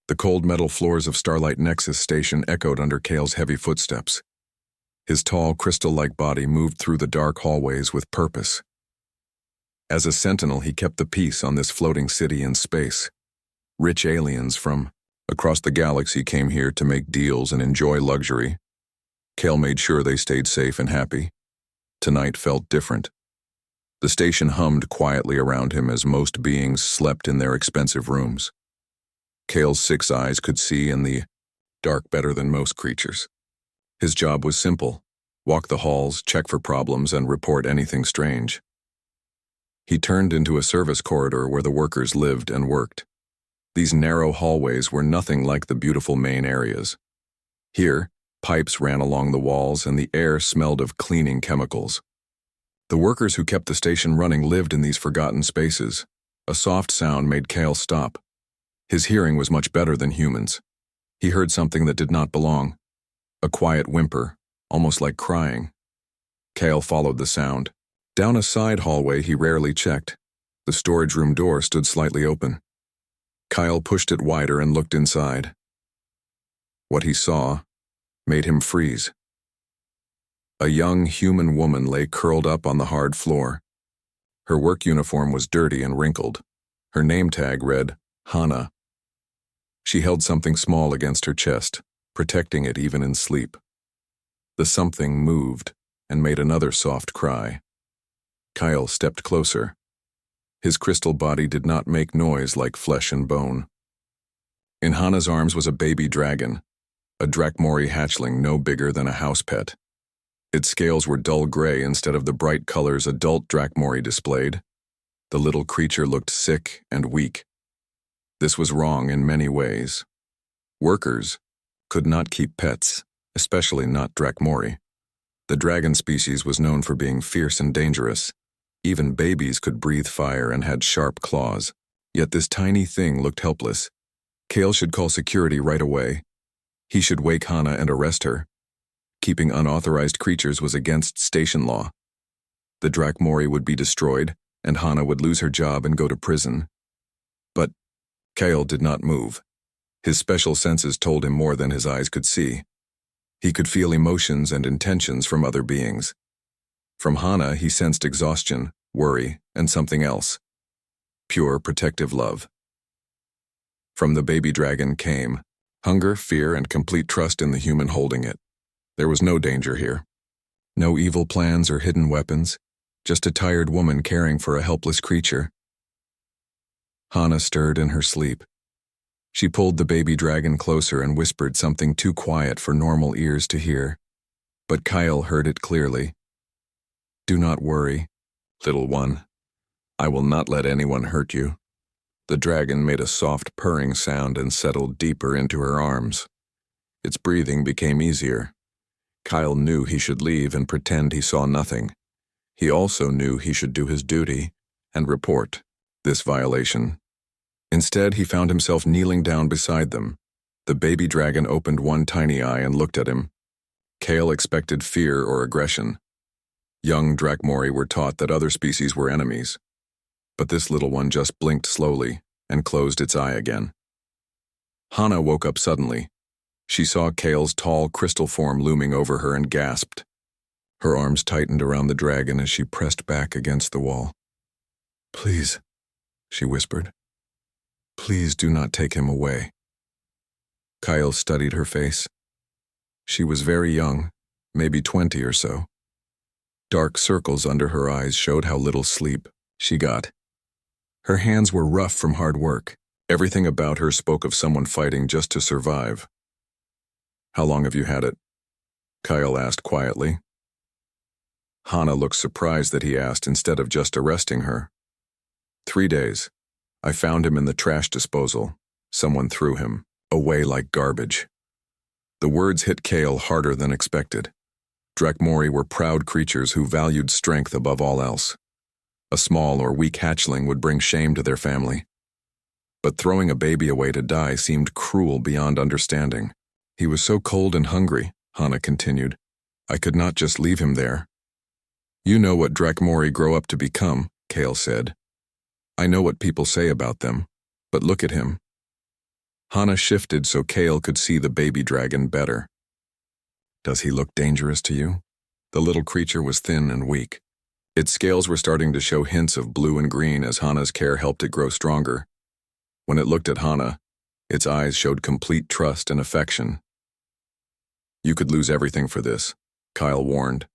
The cold metal floors of Starlight Nexus Station echoed under Kale's heavy footsteps. His tall, crystal-like body moved through the dark hallways with purpose. As a sentinel, he kept the peace on this floating city in space. Rich aliens from across the galaxy came here to make deals and enjoy luxury. Kale made sure they stayed safe and happy. Tonight felt different. The station hummed quietly around him as most beings slept in their expensive rooms. Kale's 6 eyes could see in the dark better than most creatures. His job was simple: walk the halls, check for problems, and report anything strange. He turned into a service corridor where the workers lived and worked. These narrow hallways were nothing like the beautiful main areas. Here, pipes ran along the walls and the air smelled of cleaning chemicals. The workers who kept the station running lived in these forgotten spaces. A soft sound made Kale stop. His hearing was much better than humans. He heard something that did not belong. A quiet whimper, almost like crying. Kale followed the sound. Down a side hallway he rarely checked. The storage room door stood slightly open. Kyle pushed it wider and looked inside. What he saw made him freeze. A young human woman lay curled up on the hard floor. Her work uniform was dirty and wrinkled. Her name tag read, Hana. She held something small against her chest, protecting it even in sleep. The something moved and made another soft cry. Kyle stepped closer. His crystal body did not make noise like flesh and bone. In Hana's arms was a baby dragon, a Drakmori hatchling no bigger than a house pet. Its scales were dull gray instead of the bright colors adult Drakmori displayed. The little creature looked sick and weak. This was wrong in many ways. Workers could not keep pets, especially not Drakmori. The dragon species was known for being fierce and dangerous. Even babies could breathe fire and had sharp claws. Yet this tiny thing looked helpless. Kale should call security right away. He should wake Hana and arrest her. Keeping unauthorized creatures was against station law. The Drakmori would be destroyed, and Hana would lose her job and go to prison. But Kale did not move. His special senses told him more than his eyes could see. He could feel emotions and intentions from other beings. From Hana, he sensed exhaustion, worry, and something else. Pure, protective love. From the baby dragon came hunger, fear, and complete trust in the human holding it. There was no danger here. No evil plans or hidden weapons, just a tired woman caring for a helpless creature. Hana stirred in her sleep. She pulled the baby dragon closer and whispered something too quiet for normal ears to hear. But Kyle heard it clearly. "Do not worry, little one. I will not let anyone hurt you." The dragon made a soft purring sound and settled deeper into her arms. Its breathing became easier. Kyle knew he should leave and pretend he saw nothing. He also knew he should do his duty and report this violation. Instead, he found himself kneeling down beside them. The baby dragon opened one tiny eye and looked at him. Kale expected fear or aggression. Young Drakmori were taught that other species were enemies. But this little one just blinked slowly and closed its eye again. Hana woke up suddenly. She saw Kale's tall crystal form looming over her and gasped. Her arms tightened around the dragon as she pressed back against the wall. "Please," she whispered. "Please do not take him away." Kyle studied her face. She was very young, maybe 20 or so. Dark circles under her eyes showed how little sleep she got. Her hands were rough from hard work. Everything about her spoke of someone fighting just to survive. "How long have you had it?" Kyle asked quietly. Hana looked surprised that he asked instead of just arresting her. 3 days. I found him in the trash disposal. Someone threw him away like garbage." The words hit Kale harder than expected. Drakmori were proud creatures who valued strength above all else. A small or weak hatchling would bring shame to their family. But throwing a baby away to die seemed cruel beyond understanding. "He was so cold and hungry," Hana continued. "I could not just leave him there." "You know what Drakmori grow up to become," Kale said. "I know what people say about them, but look at him." Hana shifted so Kale could see the baby dragon better. "Does he look dangerous to you?" The little creature was thin and weak. Its scales were starting to show hints of blue and green as Hana's care helped it grow stronger. When it looked at Hana, its eyes showed complete trust and affection. "You could lose everything for this," Kyle warned.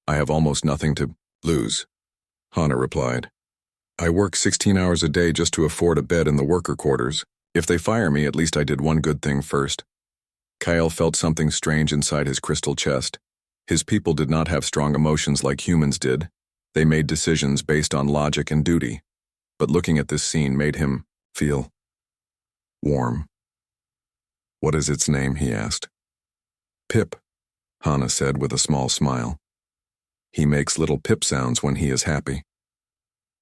"I have almost nothing to lose," Hana replied. "I work 16 hours a day just to afford a bed in the worker quarters. If they fire me, at least I did one good thing first." Kyle felt something strange inside his crystal chest. His people did not have strong emotions like humans did. They made decisions based on logic and duty. But looking at this scene made him feel warm. "What is its name?" he asked. "Pip," Hana said with a small smile. "He makes little pip sounds when he is happy."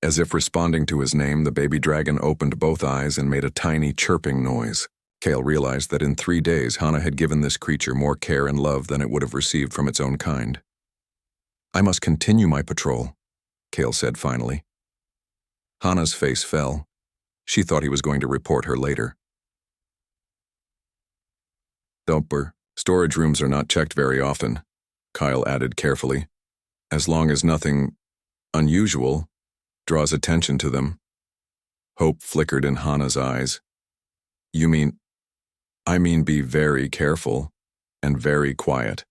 As if responding to his name, the baby dragon opened both eyes and made a tiny chirping noise. Kale realized that in 3 days, Hana had given this creature more care and love than it would have received from its own kind. "I must continue my patrol," Kale said finally. Hana's face fell. She thought he was going to report her later. "Dumper, storage rooms are not checked very often," Kyle added carefully. "As long as nothing unusual draws attention to them." Hope flickered in Hana's eyes. I mean be very careful and very quiet."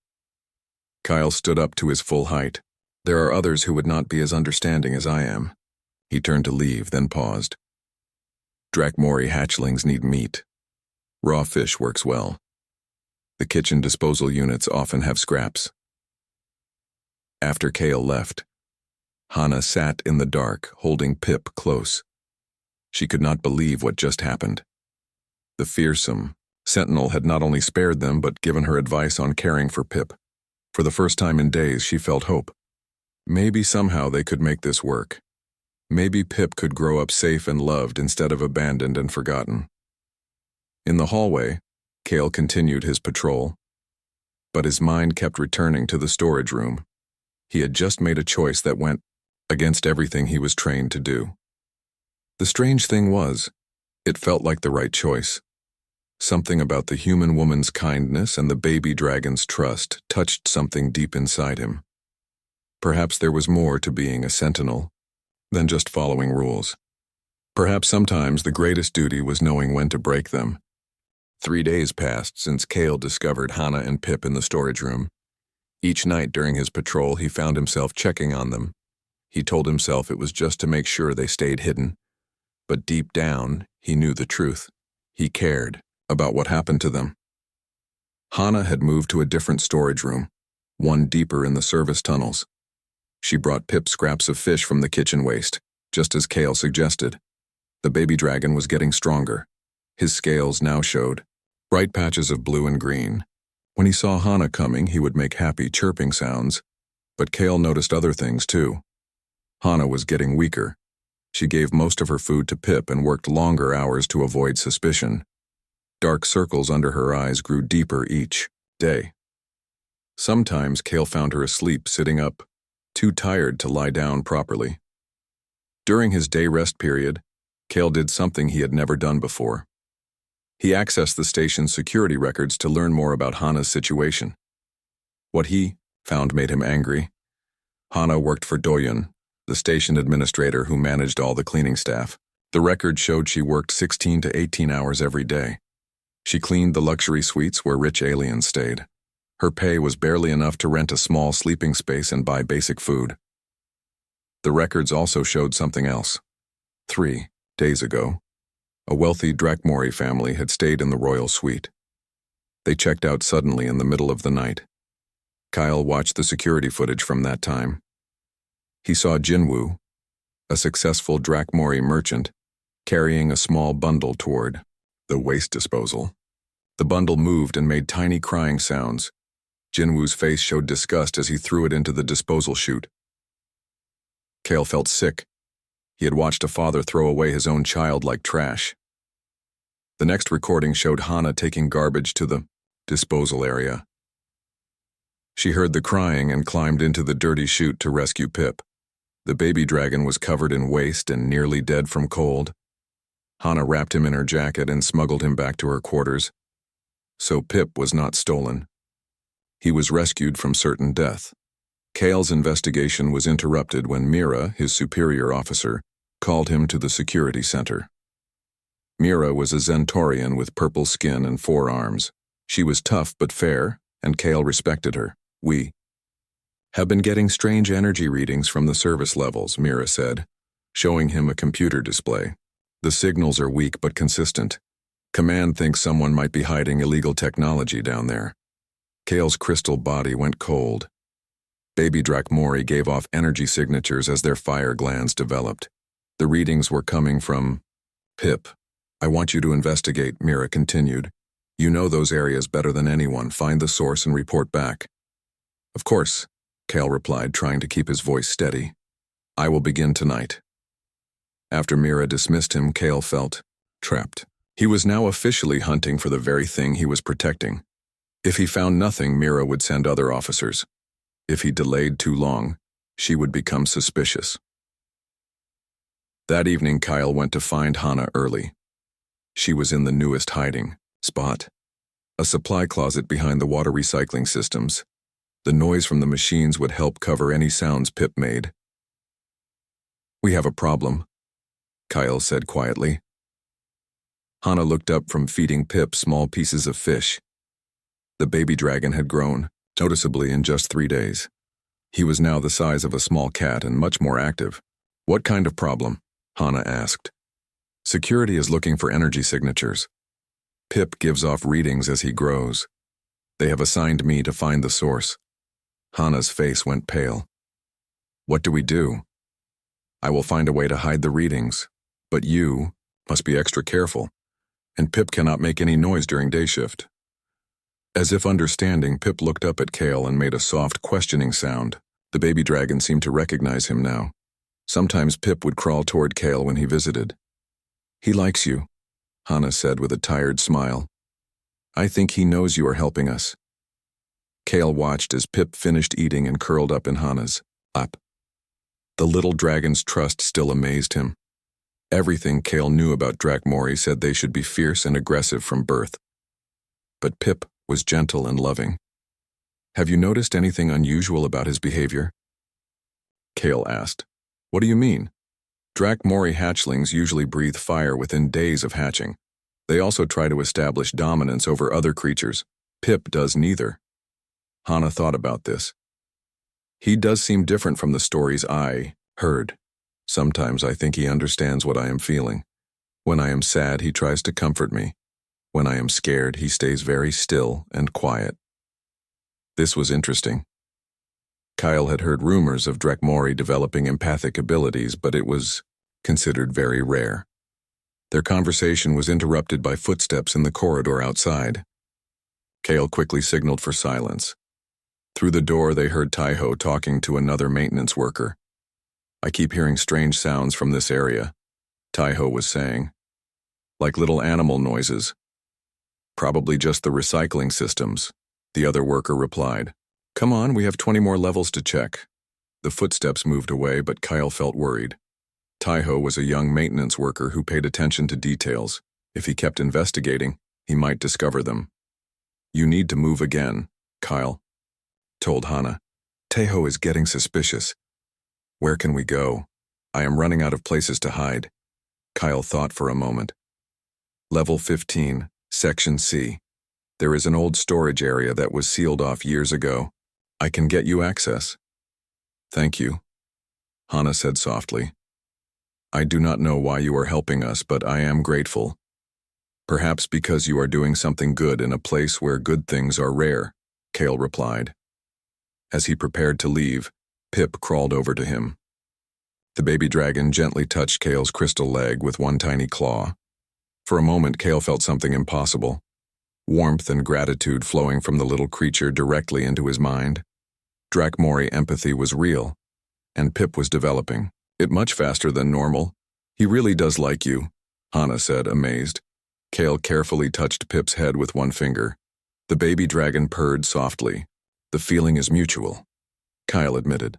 Kyle stood up to his full height. "There are others who would not be as understanding as I am." He turned to leave, then paused. "Drakmori hatchlings need meat. Raw fish works well. The kitchen disposal units often have scraps." After Kale left, Hana sat in the dark, holding Pip close. She could not believe what just happened. The fearsome Sentinel had not only spared them but given her advice on caring for Pip. For the first time in days, she felt hope. Maybe somehow they could make this work. Maybe Pip could grow up safe and loved instead of abandoned and forgotten. In the hallway, Kale continued his patrol, but his mind kept returning to the storage room. He had just made a choice that went against everything he was trained to do. The strange thing was, it felt like the right choice. Something about the human woman's kindness and the baby dragon's trust touched something deep inside him. Perhaps there was more to being a sentinel than just following rules. Perhaps sometimes the greatest duty was knowing when to break them. 3 days passed since Kale discovered Hana and Pip in the storage room. Each night during his patrol, he found himself checking on them. He told himself it was just to make sure they stayed hidden. But deep down, he knew the truth. He cared about what happened to them. Hana had moved to a different storage room, one deeper in the service tunnels. She brought Pip scraps of fish from the kitchen waste, just as Kale suggested. The baby dragon was getting stronger. His scales now showed bright patches of blue and green. When he saw Hana coming, he would make happy chirping sounds, but Kale noticed other things too. Hana was getting weaker. She gave most of her food to Pip and worked longer hours to avoid suspicion. Dark circles under her eyes grew deeper each day. Sometimes Kale found her asleep, sitting up, too tired to lie down properly. During his day rest period, Kale did something he had never done before. He accessed the station's security records to learn more about Hana's situation. What he found made him angry. Hana worked for Doyun, the station administrator who managed all the cleaning staff. The record showed she worked 16 to 18 hours every day. She cleaned the luxury suites where rich aliens stayed. Her pay was barely enough to rent a small sleeping space and buy basic food. The records also showed something else. 3 days ago, a wealthy Drakmori family had stayed in the royal suite. They checked out suddenly in the middle of the night. Kyle watched the security footage from that time. He saw Jinwoo, a successful Drakmori merchant, carrying a small bundle toward the waste disposal. The bundle moved and made tiny crying sounds. Jinwoo's face showed disgust as he threw it into the disposal chute. Kale felt sick. He had watched a father throw away his own child like trash. The next recording showed Hana taking garbage to the disposal area. She heard the crying and climbed into the dirty chute to rescue Pip. The baby dragon was covered in waste and nearly dead from cold. Hana wrapped him in her jacket and smuggled him back to her quarters. So Pip was not stolen. He was rescued from certain death. Kale's investigation was interrupted when Mira, his superior officer, called him to the security center. Mira was a Zentorian with purple skin and 4 arms. She was tough but fair, and Kale respected her. "We have been getting strange energy readings from the service levels," Mira said, showing him a computer display. "The signals are weak but consistent. Command thinks someone might be hiding illegal technology down there." Kale's crystal body went cold. Baby Drakmori gave off energy signatures as their fire glands developed. The readings were coming from Pip. "I want you to investigate," Mira continued. "You know those areas better than anyone. Find the source and report back." "Of course," Kale replied, trying to keep his voice steady. "I will begin tonight." After Mira dismissed him, Kale felt trapped. He was now officially hunting for the very thing he was protecting. If he found nothing, Mira would send other officers. If he delayed too long, she would become suspicious. That evening, Kyle went to find Hana early. She was in the newest hiding spot, a supply closet behind the water recycling systems. The noise from the machines would help cover any sounds Pip made. "We have a problem," Kyle said quietly. Hana looked up from feeding Pip small pieces of fish. The baby dragon had grown, noticeably in just 3 days. He was now the size of a small cat and much more active. "What kind of problem?" Hana asked. "Security is looking for energy signatures. Pip gives off readings as he grows. They have assigned me to find the source." Hana's face went pale. "What do we do?" "I will find a way to hide the readings, but you must be extra careful, and Pip cannot make any noise during day shift." As if understanding, Pip looked up at Kale and made a soft, questioning sound. The baby dragon seemed to recognize him now. Sometimes Pip would crawl toward Kale when he visited. "He likes you," Hana said with a tired smile. "I think he knows you are helping us." Kale watched as Pip finished eating and curled up in Hana's lap. The little dragon's trust still amazed him. Everything Kale knew about Drakmori said they should be fierce and aggressive from birth. But Pip was gentle and loving. "Have you noticed anything unusual about his behavior?" Kale asked. "What do you mean?" "Drakmori hatchlings usually breathe fire within days of hatching. They also try to establish dominance over other creatures. Pip does neither." Hana thought about this. "He does seem different from the stories I heard. Sometimes I think he understands what I am feeling. When I am sad, he tries to comfort me. When I am scared, he stays very still and quiet." This was interesting. Kyle had heard rumors of Drakmori developing empathic abilities, but it was considered very rare. Their conversation was interrupted by footsteps in the corridor outside. Kale quickly signaled for silence. Through the door, they heard Taiho talking to another maintenance worker. "I keep hearing strange sounds from this area," Taiho was saying. "Like little animal noises." "Probably just the recycling systems," the other worker replied. "Come on, we have 20 more levels to check." The footsteps moved away, but Kyle felt worried. Taiho was a young maintenance worker who paid attention to details. If he kept investigating, he might discover them. "You need to move again," Kyle told Hana. "Taiho is getting suspicious." "Where can we go? I am running out of places to hide." Kyle thought for a moment. "Level 15, Section C. There is an old storage area that was sealed off years ago. I can get you access." "Thank you," Hana said softly. "I do not know why you are helping us, but I am grateful. Perhaps because you are doing something good in a place where good things are rare," Kale replied. As he prepared to leave, Pip crawled over to him. The baby dragon gently touched Kale's crystal leg with one tiny claw. For a moment, Kale felt something impossible. Warmth and gratitude flowing from the little creature directly into his mind. Drakmori empathy was real, and Pip was developing. It much faster than normal. "He really does like you," Hana said, amazed. Kale carefully touched Pip's head with one finger. The baby dragon purred softly. "The feeling is mutual," Kyle admitted.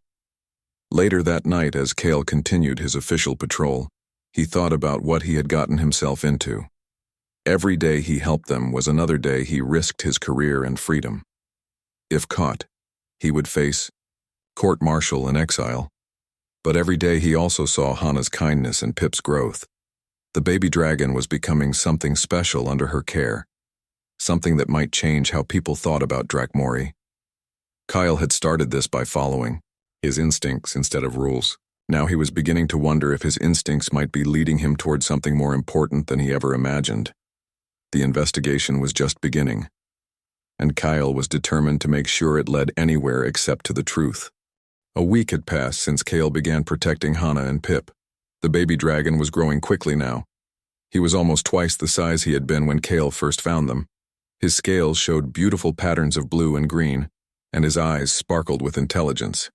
Later that night, as Kale continued his official patrol, He thought about what he had gotten himself into. Every day he helped them was another day he risked his career and freedom. If caught, he would face court-martial and exile. But every day he also saw Hana's kindness and Pip's growth. The baby dragon was becoming something special under her care, something that might change how people thought about Drakmori. Kyle had started this by following his instincts instead of rules. Now he was beginning to wonder if his instincts might be leading him toward something more important than he ever imagined. The investigation was just beginning, and Kyle was determined to make sure it led anywhere except to the truth. A week had passed since Kale began protecting Hana and Pip. The baby dragon was growing quickly now. He was almost twice the size he had been when Kale first found them. His scales showed beautiful patterns of blue and green, and his eyes sparkled with intelligence.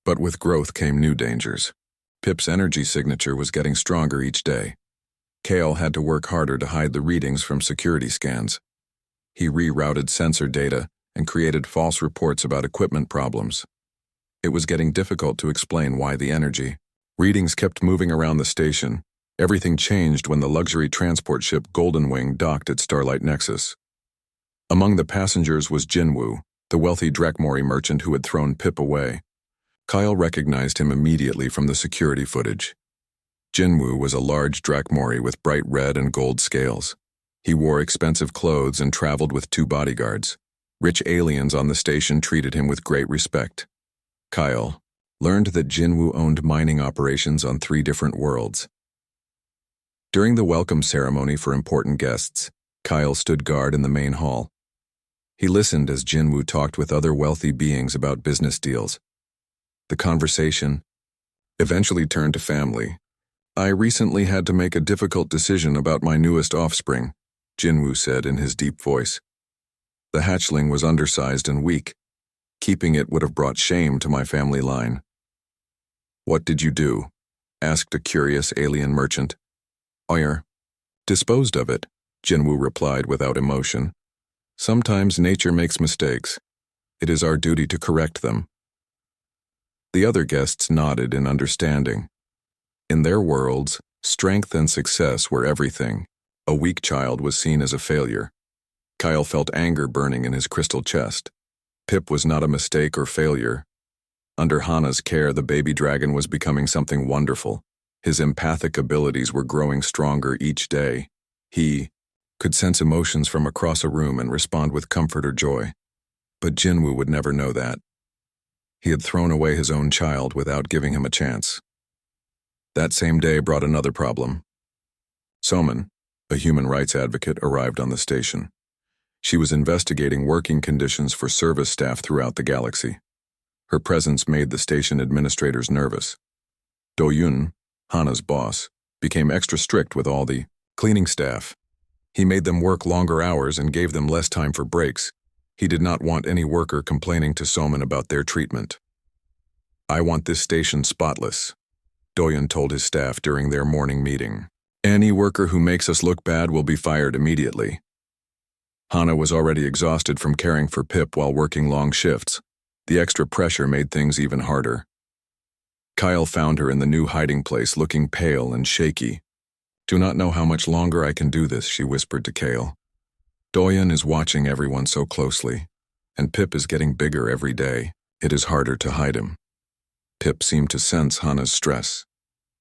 But with growth came new dangers. Pip's energy signature was getting stronger each day. Kale had to work harder to hide the readings from security scans. He rerouted sensor data and created false reports about equipment problems. It was getting difficult to explain why the energy readings kept moving around the station. Everything changed when the luxury transport ship Golden Wing docked at Starlight Nexus. Among the passengers was Jinwoo, the wealthy Drakmori merchant who had thrown Pip away. Kyle recognized him immediately from the security footage. Jinwoo was a large Drakmori with bright red and gold scales. He wore expensive clothes and traveled with 2 bodyguards. Rich aliens on the station treated him with great respect. Kyle learned that Jinwoo owned mining operations on 3 different worlds. During the welcome ceremony for important guests, Kyle stood guard in the main hall. He listened as Jinwoo talked with other wealthy beings about business deals. The conversation eventually turned to family. "I recently had to make a difficult decision about my newest offspring," Jinwoo said in his deep voice. "The hatchling was undersized and weak. Keeping it would have brought shame to my family line." "What did you do?" asked a curious alien merchant. "Oyer. Disposed of it," Jinwoo replied without emotion. "Sometimes nature makes mistakes. It is our duty to correct them." The other guests nodded in understanding. In their worlds, strength and success were everything. A weak child was seen as a failure. Kyle felt anger burning in his crystal chest. Pip was not a mistake or failure. Under Hana's care, the baby dragon was becoming something wonderful. His empathic abilities were growing stronger each day. He could sense emotions from across a room and respond with comfort or joy. But Jinwoo would never know that. He had thrown away his own child without giving him a chance. That same day brought another problem. Soman, a human rights advocate, arrived on the station. She was investigating working conditions for service staff throughout the galaxy. Her presence made the station administrators nervous. Do-Yun, Hana's boss, became extra strict with all the cleaning staff. He made them work longer hours and gave them less time for breaks. He did not want any worker complaining to Soman about their treatment. "I want this station spotless," Do-Yun told his staff during their morning meeting. "Any worker who makes us look bad will be fired immediately." Hana was already exhausted from caring for Pip while working long shifts. The extra pressure made things even harder. Kyle found her in the new hiding place looking pale and shaky. "Do not know how much longer I can do this," she whispered to Kale. "Do-Yun is watching everyone so closely, and Pip is getting bigger every day. It is harder to hide him." Pip seemed to sense Hana's stress.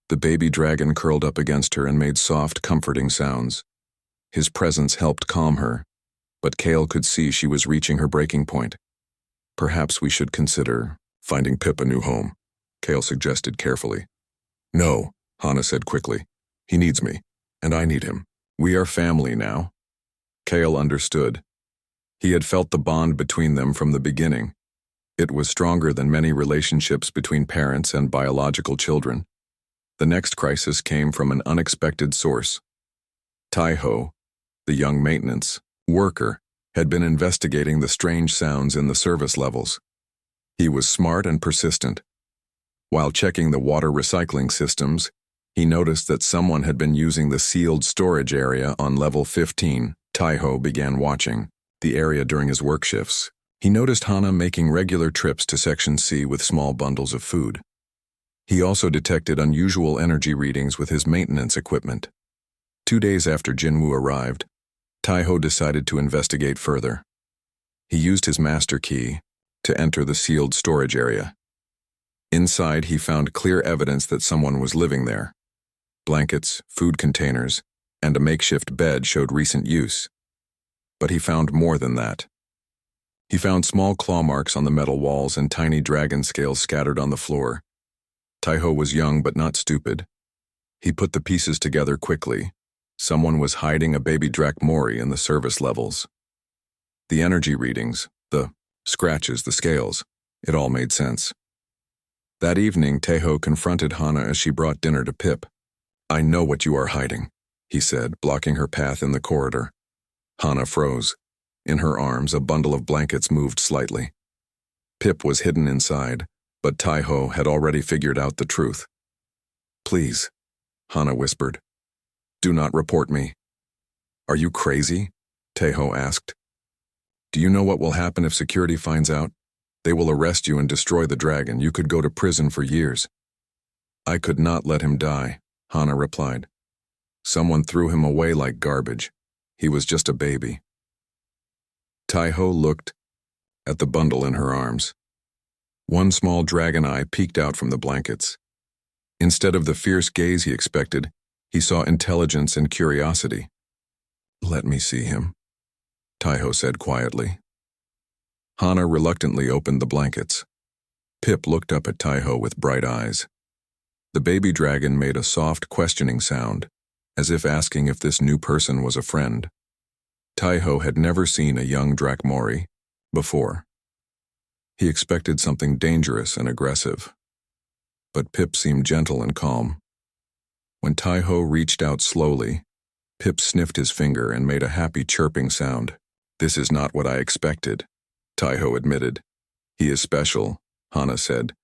The baby dragon curled up against her and made soft, comforting sounds. His presence helped calm her, but Kale could see she was reaching her breaking point. "Perhaps we should consider finding Pip a new home," Kale suggested carefully. "No," Hana said quickly. "He needs me, and I need him. We are family now." Kale understood. He had felt the bond between them from the beginning. It was stronger than many relationships between parents and biological children. The next crisis came from an unexpected source. Taiho, the young maintenance worker, had been investigating the strange sounds in the service levels. He was smart and persistent. While checking the water recycling systems, he noticed that someone had been using the sealed storage area on level 15. Taiho began watching the area during his work shifts. He noticed Hana making regular trips to Section C with small bundles of food. He also detected unusual energy readings with his maintenance equipment. 2 days after Jinwoo arrived, Taiho decided to investigate further. He used his master key to enter the sealed storage area. Inside, he found clear evidence that someone was living there. Blankets, food containers, and a makeshift bed showed recent use. But he found more than that. He found small claw marks on the metal walls and tiny dragon scales scattered on the floor. Taiho was young but not stupid. He put the pieces together quickly. Someone was hiding a baby Drakmori in the service levels. The energy readings, the scratches, the scales, it all made sense. That evening, Taiho confronted Hana as she brought dinner to Pip. "I know what you are hiding," he said, blocking her path in the corridor. Hana froze. In her arms, a bundle of blankets moved slightly. Pip was hidden inside, but Taiho had already figured out the truth. "Please," Hana whispered. "Do not report me." "Are you crazy?" Taiho asked. "Do you know what will happen if security finds out? They will arrest you and destroy the dragon. You could go to prison for years." "I could not let him die," Hana replied. "Someone threw him away like garbage. He was just a baby." Taiho looked at the bundle in her arms. One small dragon eye peeked out from the blankets. Instead of the fierce gaze he expected, he saw intelligence and curiosity. "Let me see him," Taiho said quietly. Hana reluctantly opened the blankets. Pip looked up at Taiho with bright eyes. The baby dragon made a soft, questioning sound, as if asking if this new person was a friend. Taiho had never seen a young Drakmori before. He expected something dangerous and aggressive. But Pip seemed gentle and calm. When Taiho reached out slowly, Pip sniffed his finger and made a happy chirping sound. "This is not what I expected," Taiho admitted. "He is special," Hana said.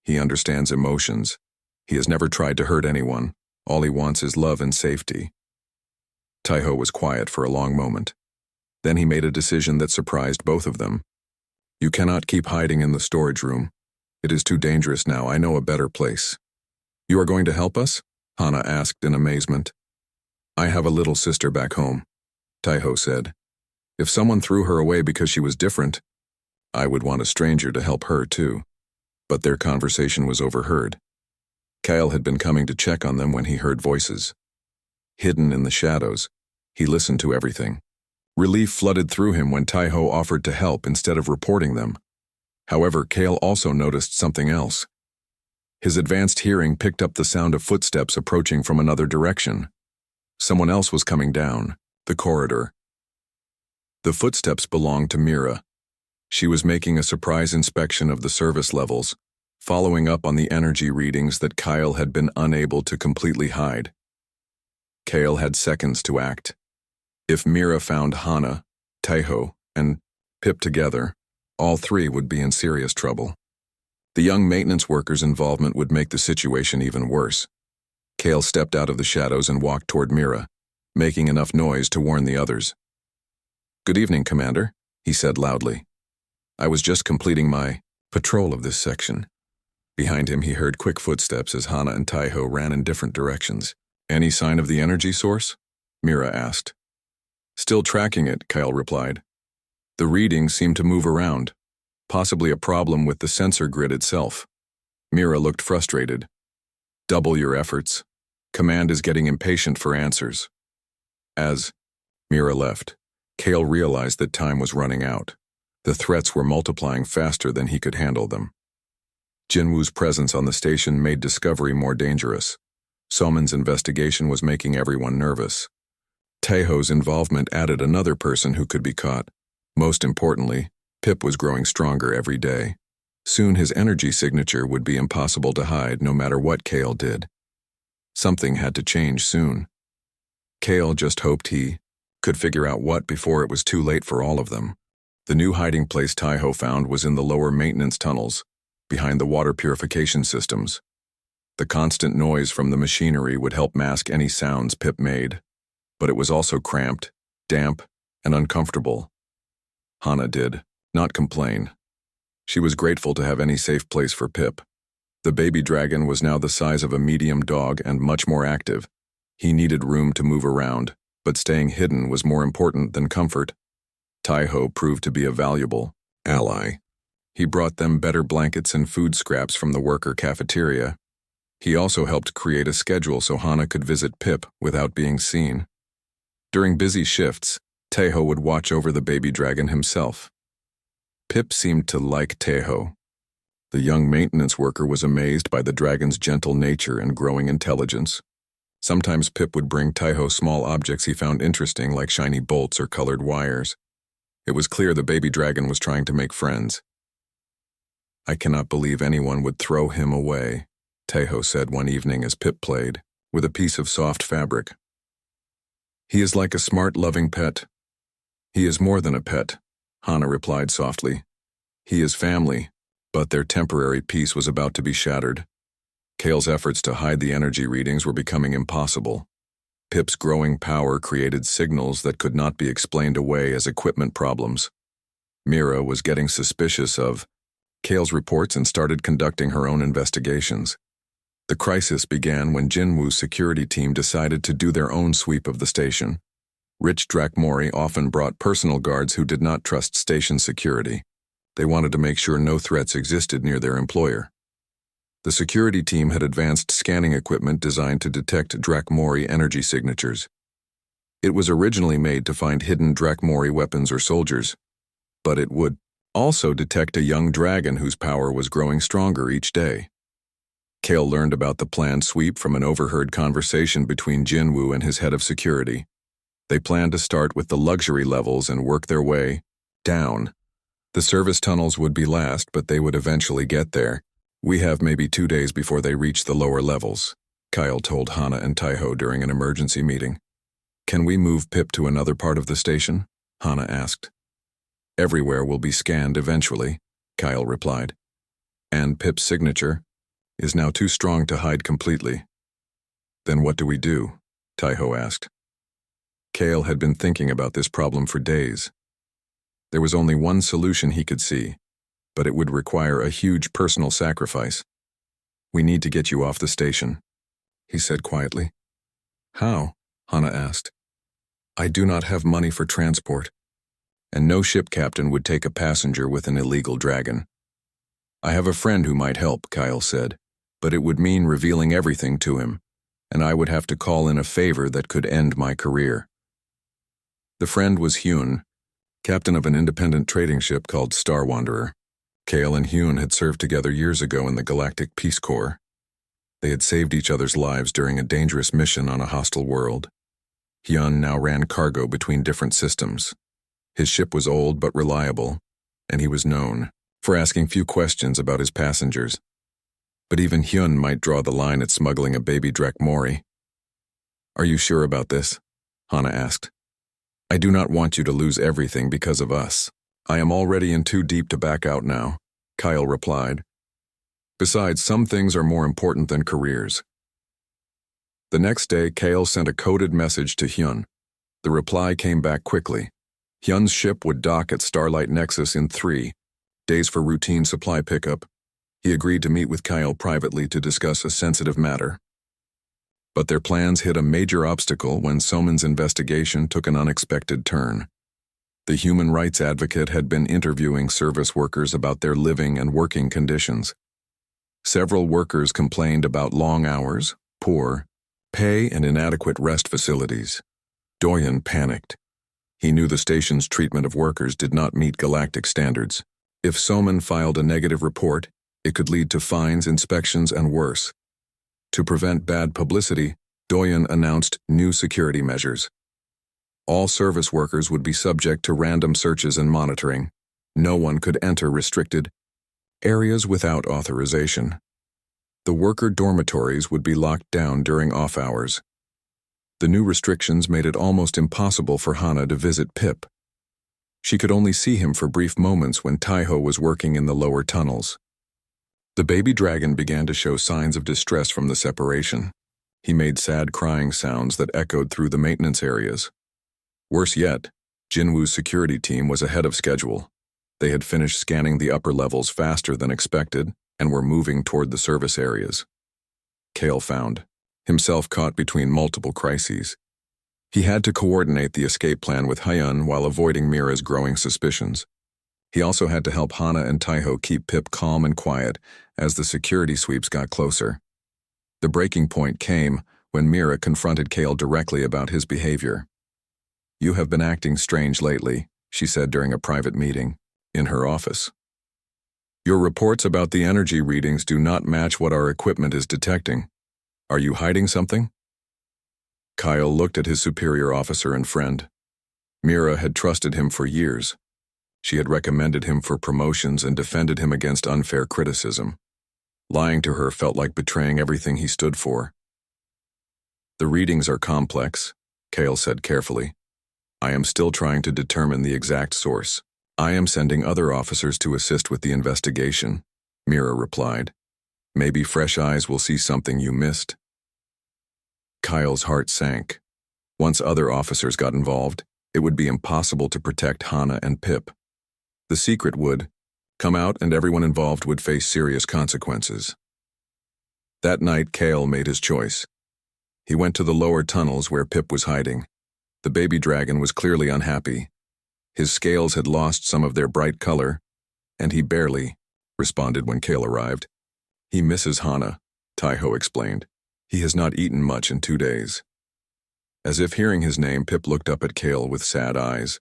"He understands emotions. He has never tried to hurt anyone. All he wants is love and safety." Taiho was quiet for a long moment. Then he made a decision that surprised both of them. "You cannot keep hiding in the storage room. It is too dangerous now. I know a better place." "You are going to help us?" Hana asked in amazement. "I have a little sister back home," Taiho said. "If someone threw her away because she was different, I would want a stranger to help her too." But their conversation was overheard. Kyle had been coming to check on them when he heard voices. Hidden in the shadows, he listened to everything. Relief flooded through him when Taiho offered to help instead of reporting them. However, Kale also noticed something else. His advanced hearing picked up the sound of footsteps approaching from another direction. Someone else was coming down the corridor. The footsteps belonged to Mira. She was making a surprise inspection of the service levels, following up on the energy readings that Kyle had been unable to completely hide. Kale had seconds to act. If Mira found Hana, Taiho, and Pip together, all three would be in serious trouble. The young maintenance worker's involvement would make the situation even worse. Kale stepped out of the shadows and walked toward Mira, making enough noise to warn the others. "Good evening, Commander," he said loudly. "I was just completing my patrol of this section." Behind him, he heard quick footsteps as Hana and Taiho ran in different directions. "Any sign of the energy source?" Mira asked. "Still tracking it," Kyle replied. "The readings seem to move around, possibly a problem with the sensor grid itself." Mira looked frustrated. "Double your efforts. Command is getting impatient for answers." As Mira left, Kale realized that time was running out. The threats were multiplying faster than he could handle them. Jinwoo's presence on the station made discovery more dangerous. Soman's investigation was making everyone nervous. Taiho's involvement added another person who could be caught. Most importantly, Pip was growing stronger every day. Soon his energy signature would be impossible to hide no matter what Kale did. Something had to change soon. Kale just hoped he could figure out what before it was too late for all of them. The new hiding place Taiho found was in the lower maintenance tunnels, behind the water purification systems. The constant noise from the machinery would help mask any sounds Pip made, but it was also cramped, damp, and uncomfortable. Hana did not complain. She was grateful to have any safe place for Pip. The baby dragon was now the size of a medium dog and much more active. He needed room to move around, but staying hidden was more important than comfort. Taiho proved to be a valuable ally. He brought them better blankets and food scraps from the worker cafeteria. He also helped create a schedule so Hana could visit Pip without being seen. During busy shifts, Taiho would watch over the baby dragon himself. Pip seemed to like Taiho. The young maintenance worker was amazed by the dragon's gentle nature and growing intelligence. Sometimes Pip would bring Taiho small objects he found interesting, like shiny bolts or colored wires. It was clear the baby dragon was trying to make friends. "I cannot believe anyone would throw him away," Taiho said one evening as Pip played with a piece of soft fabric. "He is like a smart, loving pet." "He is more than a pet," Hana replied softly. "He is family," but their temporary peace was about to be shattered. Kale's efforts to hide the energy readings were becoming impossible. Pip's growing power created signals that could not be explained away as equipment problems. Mira was getting suspicious of Kale's reports and started conducting her own investigations. The crisis began when Jinwoo's security team decided to do their own sweep of the station. Rich Drakmori often brought personal guards who did not trust station security. They wanted to make sure no threats existed near their employer. The security team had advanced scanning equipment designed to detect Drakmori energy signatures. It was originally made to find hidden Drakmori weapons or soldiers, but it would also detect a young dragon whose power was growing stronger each day. Kale learned about the planned sweep from an overheard conversation between Jinwoo and his head of security. They planned to start with the luxury levels and work their way down. The service tunnels would be last, but they would eventually get there. "We have maybe 2 days before they reach the lower levels," Kyle told Hana and Taiho during an emergency meeting. "Can we move Pip to another part of the station?" Hana asked. "Everywhere will be scanned eventually," Kyle replied. "And Pip's signature is now too strong to hide completely." "Then what do we do?" Taiho asked. Kale had been thinking about this problem for days. There was only one solution he could see, but it would require a huge personal sacrifice. "We need to get you off the station," he said quietly. "How?" Hana asked. "I do not have money for transport, and no ship captain would take a passenger with an illegal dragon." "I have a friend who might help," Kyle said, "but it would mean revealing everything to him, and I would have to call in a favor that could end my career." The friend was Hyun, captain of an independent trading ship called Star Wanderer. Kale and Hyun had served together years ago in the Galactic Peace Corps. They had saved each other's lives during a dangerous mission on a hostile world. Hyun now ran cargo between different systems. His ship was old but reliable, and he was known for asking few questions about his passengers. But even Hyun might draw the line at smuggling a baby Drakmori. "Are you sure about this?" Hana asked. "I do not want you to lose everything because of us. I am already in too deep to back out now," Kyle replied. "Besides, some things are more important than careers." The next day, Kale sent a coded message to Hyun. The reply came back quickly. Hyun's ship would dock at Starlight Nexus in 3 days for routine supply pickup. He agreed to meet with Kyle privately to discuss a sensitive matter. But their plans hit a major obstacle when Soman's investigation took an unexpected turn. The human rights advocate had been interviewing service workers about their living and working conditions. Several workers complained about long hours, poor pay, and inadequate rest facilities. Doyen panicked. He knew the station's treatment of workers did not meet galactic standards. If Soman filed a negative report, it could lead to fines, inspections, and worse. To prevent bad publicity, Doyen announced new security measures. All service workers would be subject to random searches and monitoring. No one could enter restricted areas without authorization. The worker dormitories would be locked down during off hours. The new restrictions made it almost impossible for Hana to visit Pip. She could only see him for brief moments when Taiho was working in the lower tunnels. The baby dragon began to show signs of distress from the separation. He made sad crying sounds that echoed through the maintenance areas. Worse yet, Jinwoo's security team was ahead of schedule. They had finished scanning the upper levels faster than expected, and were moving toward the service areas. Kale found himself caught between multiple crises. He had to coordinate the escape plan with Hyun while avoiding Mira's growing suspicions. He also had to help Hana and Taiho keep Pip calm and quiet as the security sweeps got closer. The breaking point came when Mira confronted Kale directly about his behavior. "You have been acting strange lately," she said during a private meeting in her office. "Your reports about the energy readings do not match what our equipment is detecting. Are you hiding something?" Kyle looked at his superior officer and friend. Mira had trusted him for years. She had recommended him for promotions and defended him against unfair criticism. Lying to her felt like betraying everything he stood for. "The readings are complex," Kale said carefully. "I am still trying to determine the exact source. I am sending other officers to assist with the investigation," Mira replied. "Maybe fresh eyes will see something you missed." Kyle's heart sank. Once other officers got involved, it would be impossible to protect Hana and Pip. The secret would come out and everyone involved would face serious consequences. That night, Kale made his choice. He went to the lower tunnels where Pip was hiding. The baby dragon was clearly unhappy. His scales had lost some of their bright color, and he barely responded when Kale arrived. "He misses Hana," Taiho explained. "He has not eaten much in 2 days." As if hearing his name, Pip looked up at Kale with sad eyes.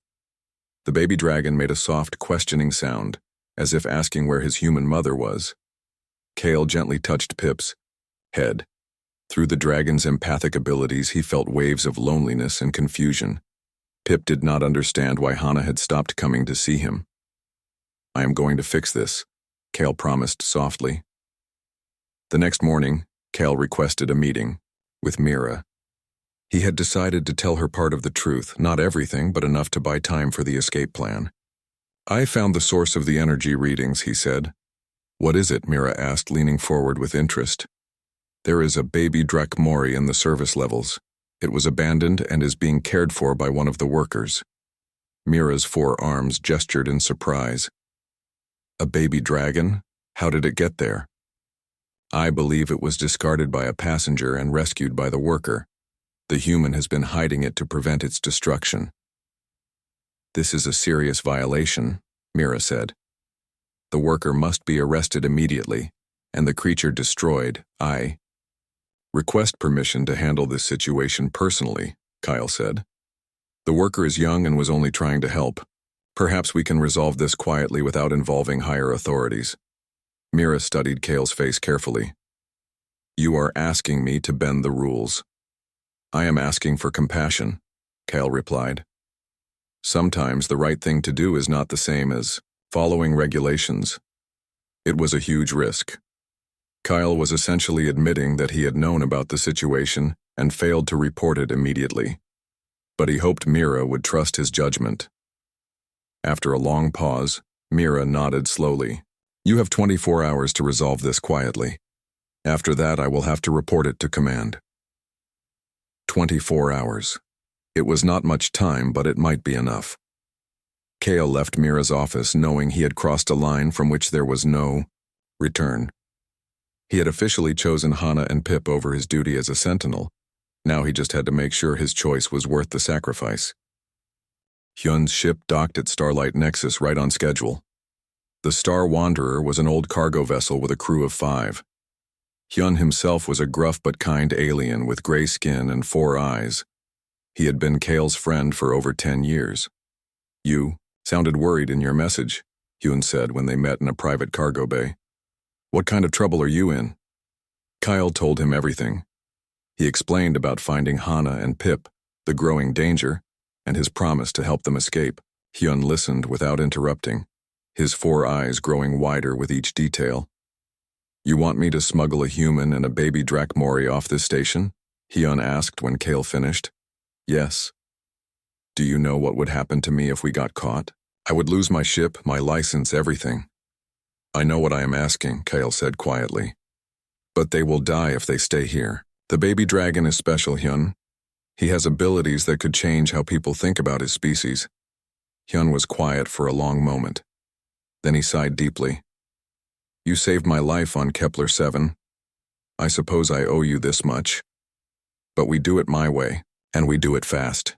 The baby dragon made a soft, questioning sound, as if asking where his human mother was. Kale gently touched Pip's head. Through the dragon's empathic abilities, he felt waves of loneliness and confusion. Pip did not understand why Hana had stopped coming to see him. "I am going to fix this," Kale promised softly. The next morning, Kale requested a meeting with Mira. He had decided to tell her part of the truth, not everything, but enough to buy time for the escape plan. "I found the source of the energy readings," he said. "What is it?" Mira asked, leaning forward with interest. "There is a baby Drek Mori in the service levels. It was abandoned and is being cared for by one of the workers." Mira's 4 arms gestured in surprise. "A baby dragon? How did it get there?" "I believe it was discarded by a passenger and rescued by the worker. The human has been hiding it to prevent its destruction." "This is a serious violation," Mira said. "The worker must be arrested immediately, and the creature destroyed. I request permission to handle this situation personally," Kyle said. "The worker is young and was only trying to help. Perhaps we can resolve this quietly without involving higher authorities." Mira studied Kale's face carefully. "You are asking me to bend the rules." "I am asking for compassion," Kale replied. "Sometimes the right thing to do is not the same as following regulations." It was a huge risk. Kyle was essentially admitting that he had known about the situation and failed to report it immediately. But he hoped Mira would trust his judgment. After a long pause, Mira nodded slowly. "You have 24 hours to resolve this quietly. After that, I will have to report it to command." 24 hours. It was not much time, but it might be enough. Kale left Mira's office knowing he had crossed a line from which there was no return. He had officially chosen Hana and Pip over his duty as a Sentinel. Now he just had to make sure his choice was worth the sacrifice. Hyun's ship docked at Starlight Nexus right on schedule. The Star Wanderer was an old cargo vessel with a crew of 5. Hyun himself was a gruff but kind alien with gray skin and 4 eyes. He had been Kale's friend for over 10 years. "You sounded worried in your message," Hyun said when they met in a private cargo bay. "What kind of trouble are you in?" Kyle told him everything. He explained about finding Hana and Pip, the growing danger, and his promise to help them escape. Hyun listened without interrupting, his 4 eyes growing wider with each detail. "You want me to smuggle a human and a baby Drek Mori off this station?" Hyun asked when Kale finished. "Yes." "Do you know what would happen to me if we got caught?" "I would lose my ship, my license, everything." "I know what I am asking," Kale said quietly. "But they will die if they stay here. The baby dragon is special, Hyun. He has abilities that could change how people think about his species." Hyun was quiet for a long moment. Then he sighed deeply. You saved my life on Kepler 7. I suppose I owe you this much. But we do it my way, and we do it fast.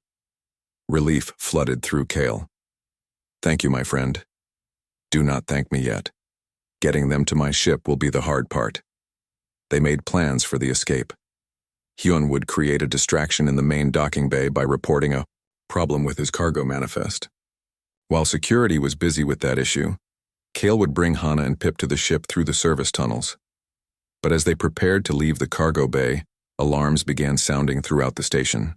Relief flooded through Kale. Thank you, my friend. Do not thank me yet. Getting them to my ship will be the hard part. They made plans for the escape. Hyun would create a distraction in the main docking bay by reporting a problem with his cargo manifest. While security was busy with that issue, Kale would bring Hana and Pip to the ship through the service tunnels. But as they prepared to leave the cargo bay, alarms began sounding throughout the station.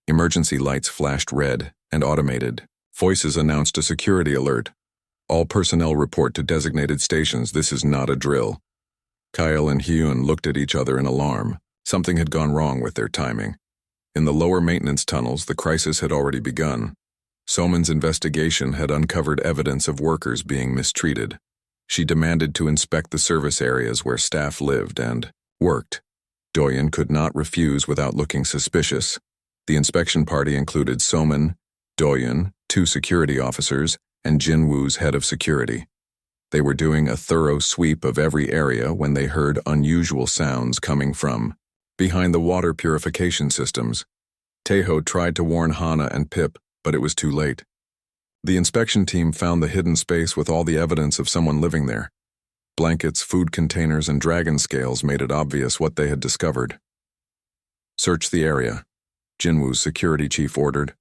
Emergency lights flashed red and automated. Voices announced a security alert. All personnel report to designated stations. This is not a drill. Kyle and Hyun looked at each other in alarm. Something had gone wrong with their timing. In the lower maintenance tunnels, the crisis had already begun. Soman's investigation had uncovered evidence of workers being mistreated. She demanded to inspect the service areas where staff lived and worked. Doyen could not refuse without looking suspicious. The inspection party included Soman, Doyen, 2 security officers, and Jinwoo's head of security. They were doing a thorough sweep of every area when they heard unusual sounds coming from behind the water purification systems. Taeho tried to warn Hana and Pip, but it was too late. The inspection team found the hidden space with all the evidence of someone living there. Blankets, food containers, and dragon scales made it obvious what they had discovered. Search the area, Jinwoo's security chief ordered.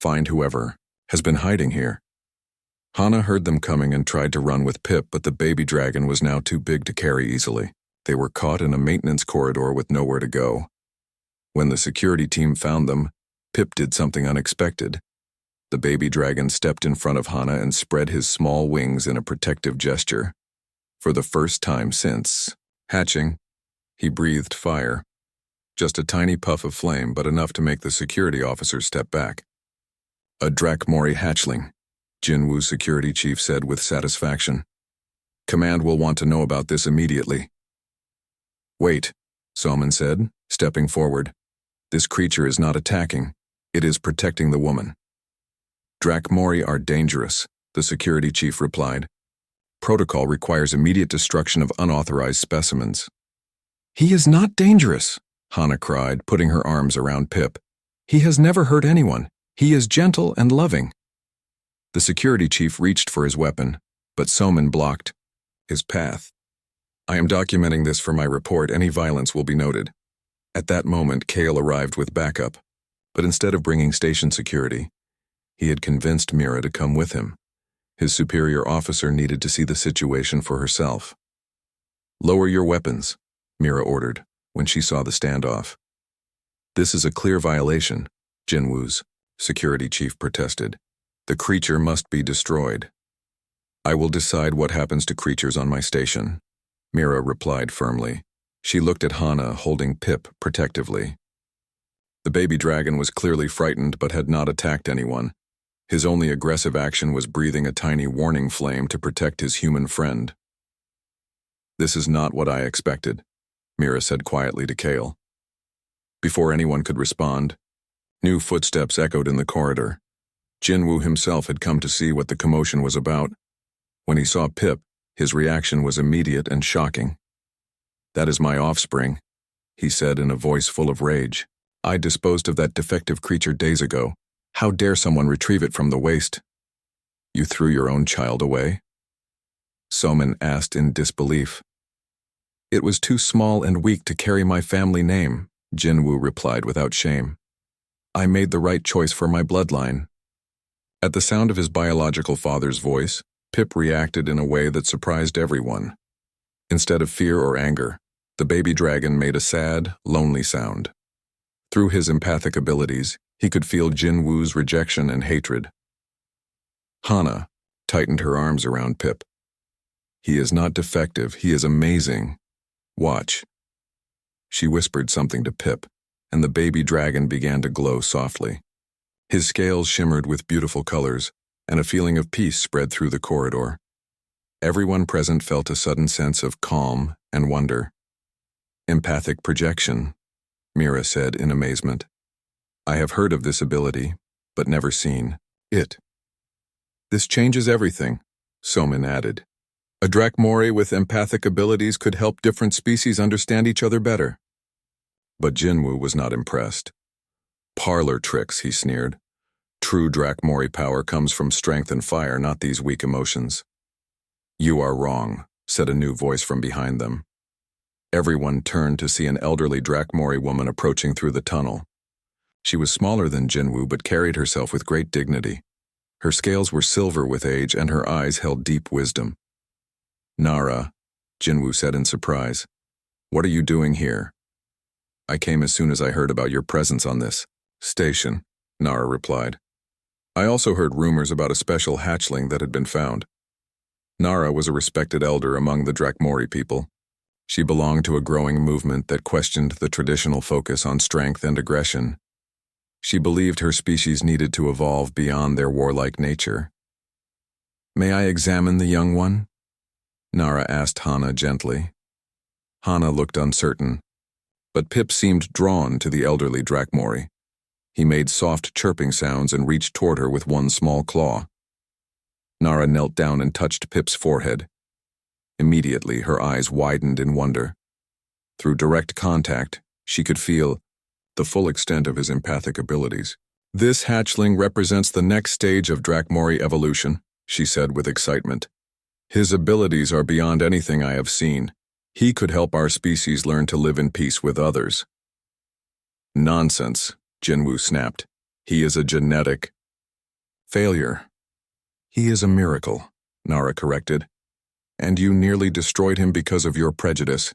Find whoever has been hiding here. Hana heard them coming and tried to run with Pip, but the baby dragon was now too big to carry easily. They were caught in a maintenance corridor with nowhere to go. When the security team found them, Pip did something unexpected. The baby dragon stepped in front of Hana and spread his small wings in a protective gesture. For the first time since hatching, he breathed fire. Just a tiny puff of flame, but enough to make the security officers step back. A Drakmori hatchling, Jinwoo's security chief said with satisfaction. Command will want to know about this immediately. Wait, Soman said, stepping forward. This creature is not attacking. It is protecting the woman. Drakmori are dangerous, the security chief replied. Protocol requires immediate destruction of unauthorized specimens. He is not dangerous, Hana cried, putting her arms around Pip. He has never hurt anyone. He is gentle and loving. The security chief reached for his weapon, but Soman blocked his path. I am documenting this for my report. Any violence will be noted. At that moment, Kale arrived with backup, but instead of bringing station security, he had convinced Mira to come with him. His superior officer needed to see the situation for herself. Lower your weapons, Mira ordered when she saw the standoff. This is a clear violation, Jinwoo's security chief protested. The creature must be destroyed. I will decide what happens to creatures on my station, Mira replied firmly. She looked at Hana holding Pip protectively. The baby dragon was clearly frightened but had not attacked anyone. His only aggressive action was breathing a tiny warning flame to protect his human friend. This is not what I expected, Mira said quietly to Kale. Before anyone could respond, new footsteps echoed in the corridor. Jinwoo himself had come to see what the commotion was about. When he saw Pip, his reaction was immediate and shocking. That is my offspring, he said in a voice full of rage. I disposed of that defective creature days ago. How dare someone retrieve it from the waste? You threw your own child away? Soman asked in disbelief. It was too small and weak to carry my family name, Jinwoo replied without shame. I made the right choice for my bloodline. At the sound of his biological father's voice, Pip reacted in a way that surprised everyone. Instead of fear or anger, the baby dragon made a sad, lonely sound. Through his empathic abilities, he could feel Jinwoo's rejection and hatred. Hana tightened her arms around Pip. He is not defective, he is amazing. Watch. She whispered something to Pip, and the baby dragon began to glow softly. His scales shimmered with beautiful colors, and a feeling of peace spread through the corridor. Everyone present felt a sudden sense of calm and wonder. Empathic projection, Mira said in amazement. I have heard of this ability, but never seen it. This changes everything, Soman added. A Drachmori with empathic abilities could help different species understand each other better. But Jinwoo was not impressed. Parlor tricks, he sneered. True Drachmori power comes from strength and fire, not these weak emotions. You are wrong, said a new voice from behind them. Everyone turned to see an elderly Drachmori woman approaching through the tunnel. She was smaller than Jinwoo but carried herself with great dignity. Her scales were silver with age and her eyes held deep wisdom. Nara, Jinwoo said in surprise. What are you doing here? I came as soon as I heard about your presence on this station, Nara replied. I also heard rumors about a special hatchling that had been found. Nara was a respected elder among the Drachmori people. She belonged to a growing movement that questioned the traditional focus on strength and aggression. She believed her species needed to evolve beyond their warlike nature. May I examine the young one? Nara asked Hana gently. Hana looked uncertain, but Pip seemed drawn to the elderly Drachmori. He made soft chirping sounds and reached toward her with one small claw. Nara knelt down and touched Pip's forehead. Immediately, her eyes widened in wonder. Through direct contact, she could feel the full extent of his empathic abilities. This hatchling represents the next stage of Drachmori evolution, she said with excitement. His abilities are beyond anything I have seen. He could help our species learn to live in peace with others. Nonsense, Jinwoo snapped. He is a genetic failure. He is a miracle, Nara corrected. And you nearly destroyed him because of your prejudice.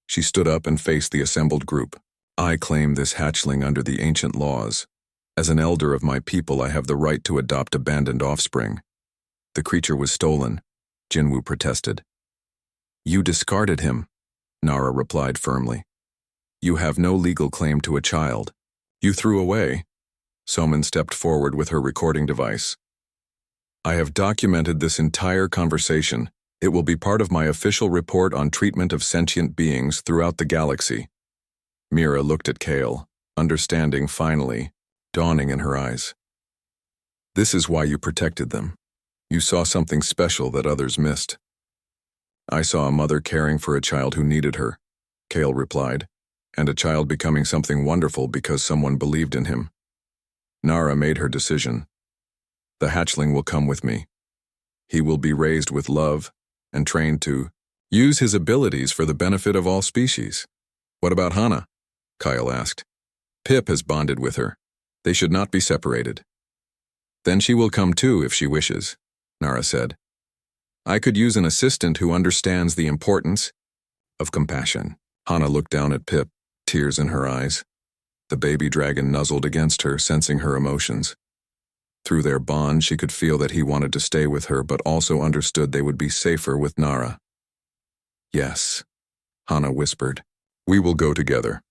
She stood up and faced the assembled group. I claim this hatchling under the ancient laws. As an elder of my people, I have the right to adopt abandoned offspring. The creature was stolen, Jinwoo protested. You discarded him, Nara replied firmly. You have no legal claim to a child. You threw away. Soman stepped forward with her recording device. I have documented this entire conversation. It will be part of my official report on treatment of sentient beings throughout the galaxy. Mira looked at Kale, understanding finally, dawning in her eyes. This is why you protected them. You saw something special that others missed. I saw a mother caring for a child who needed her, Kale replied, and a child becoming something wonderful because someone believed in him. Nara made her decision. The hatchling will come with me. He will be raised with love and trained to use his abilities for the benefit of all species. What about Hana? Kyle asked. Pip has bonded with her. They should not be separated. Then she will come too if she wishes, Nara said. I could use an assistant who understands the importance of compassion. Hana looked down at Pip, tears in her eyes. The baby dragon nuzzled against her, sensing her emotions. Through their bond, she could feel that he wanted to stay with her, but also understood they would be safer with Nara. Yes, Hana whispered. We will go together.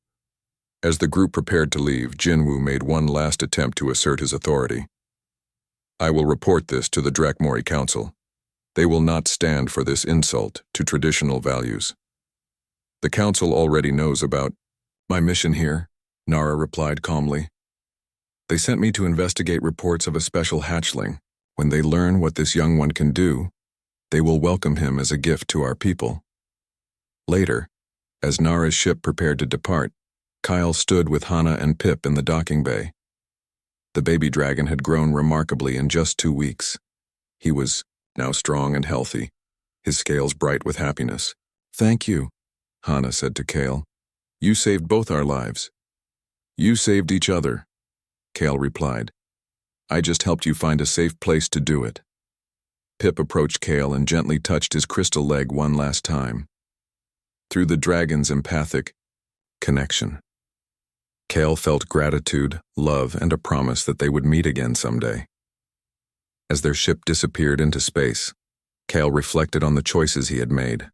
As the group prepared to leave, Jinwoo made one last attempt to assert his authority. I will report this to the Drachmori Council. They will not stand for this insult to traditional values. The Council already knows about my mission here, Nara replied calmly. They sent me to investigate reports of a special hatchling. When they learn what this young one can do, they will welcome him as a gift to our people. Later, as Nara's ship prepared to depart, Kyle stood with Hana and Pip in the docking bay. The baby dragon had grown remarkably in just 2 weeks. He was now strong and healthy, his scales bright with happiness. Thank you, Hana said to Kale. You saved both our lives. You saved each other, Kale replied. I just helped you find a safe place to do it. Pip approached Kale and gently touched his crystal leg one last time. Through the dragon's empathic connection, Kale felt gratitude, love, and a promise that they would meet again someday. As their ship disappeared into space, Kale reflected on the choices he had made.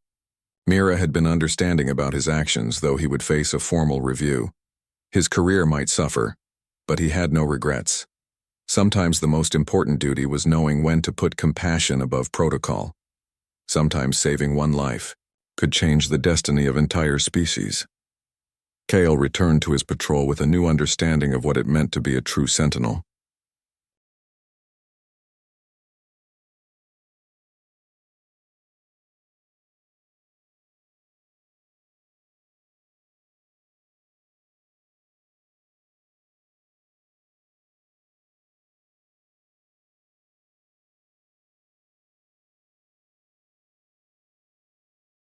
Mira had been understanding about his actions, though he would face a formal review. His career might suffer, but he had no regrets. Sometimes the most important duty was knowing when to put compassion above protocol. Sometimes saving one life could change the destiny of entire species. Kale returned to his patrol with a new understanding of what it meant to be a true sentinel.